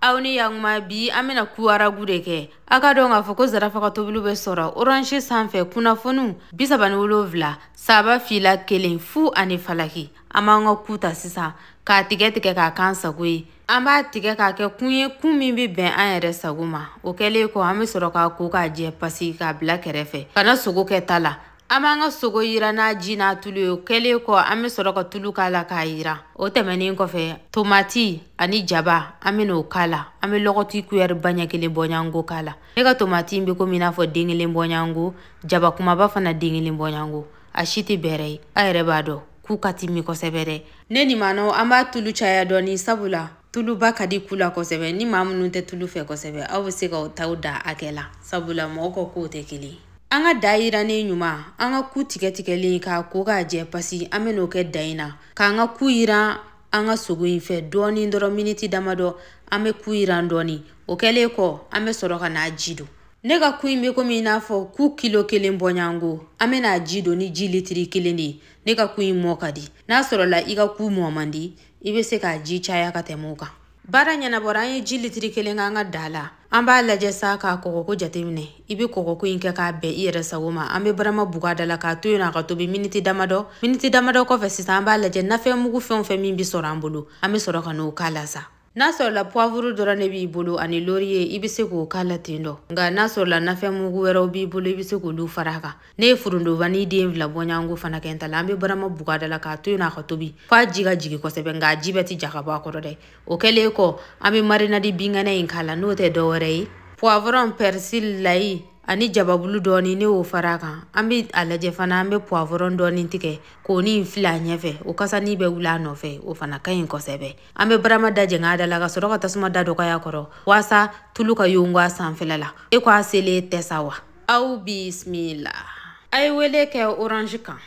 Awni yang ma bi amena kuara gudeke aka don ga foko zara faka tobulu be sora orange sanfɛ kunafonu bisabani wolovla saba fila kelen fu ani falaki amanga kuta sisan ka tigɛ ka kansa goyi amba tigɛ ka kɛ kunye kun min bi bɛn an yɛrɛ sago ma o kɛlen ko an be sɔrɔ ka ko ka jɛ pasi ka bila kɛrɛfɛ kana sogo kɛ ta la amanga sogo yira na ji na tulu o kɛlen ko an be sɔrɔ ka tulu kala ka yira o tɛmɛnin kɔfɛ tomati ani jaba an be n'o kala an be lɔgɔti kuyɛri baɲɛ kelen bɔɲango kala ne ka tomati be komi n'a fɔ den kelen bɔɲango jaba kumaba fana den kelen bɔɲango a si tɛ bɛrɛ ye a yɛrɛ b'a dɔn k'u ka timi kosɛbɛ dɛ ne ni maano an b'a tulu caya dɔɔni sabula tuluba ka di kula kosɛbɛ ni maa minnu tɛ tulu fɛ kosɛbɛ aw be se ka taw da hakɛ la sabula mɔgɔ ka kow tɛ kelen an ka da yiranen ɲuman an ka ku tigɛtigɛlen ka ko ka jɛ pasi an be n'o kɛ da in na k'an ka ku yiran an ka sogo in fɛ dɔɔni dɔrɔn miniti damadɔ an be ku yiran dɔɔni o kɛlen kɔ an be sɔrɔ ka n'a ji don ne ka ku in be komi n'a fɔ ku kilo kelen bɔɲango an be n'a ji don ni ji litiri kelen de ye ne ka ku in mɔ ka di n'a sɔrɔla i ka ku mɔ man di i be se k'a ji caya ka tɛmɛ o kan baara ɲɛnabɔra an ye ji litiri kelen k'an ka da la an b'a lajɛ sa k'a kɔgɔko jateminɛ i be kɔgɔko in kɛ k'a bɛn i yɛrɛ sago ma an be barama buga da la k'a to yen a ka tobi miniti damadɔ kɔfɛ sisan an b'a lajɛ nafɛnmugu fɛn fɛn min be sɔrɔ an bolo an be sɔrɔ ka n'o k'a la sa n'a sɔrɔla poivre dɔrɔn ne b'i bolo ani laurier i be se k'o k'a la ten dɔ nka n'a sɔrɔla nafɛnmugu wɛrɛw b'i bolo i be se k'olu fara kan ne ye furundobani den fila bɔɲango fana kɛ n ta la an be barama buga da la k'a to yen a ka tobi f'a ji ka jigi kosɛbɛ nka a ji bɛ ti ja ka bɔ a kɔrɔ dɛ o kɛlen kɔ an be marinadi binkɛnɛ in k'a la n'o tɛ dɔwɛrɛ ye poivron persil layi ani jababulu dɔɔni ne y'o fara kan an be a lajɛ fana an be poivron dɔɔni tigɛ k'o ni fili a ɲɛfɛ o kasani bɛ wuli a nɔfɛ o fana ka ɲi kosɛbɛ an be barama da jɛngɛ da la ka sɔrɔ ka tasuma da dɔgɔya kɔrɔ waasa tulu ka yongo a sanfɛla la e ko a selen tɛ sa wa aw bismila a ye wele kɛ orange kan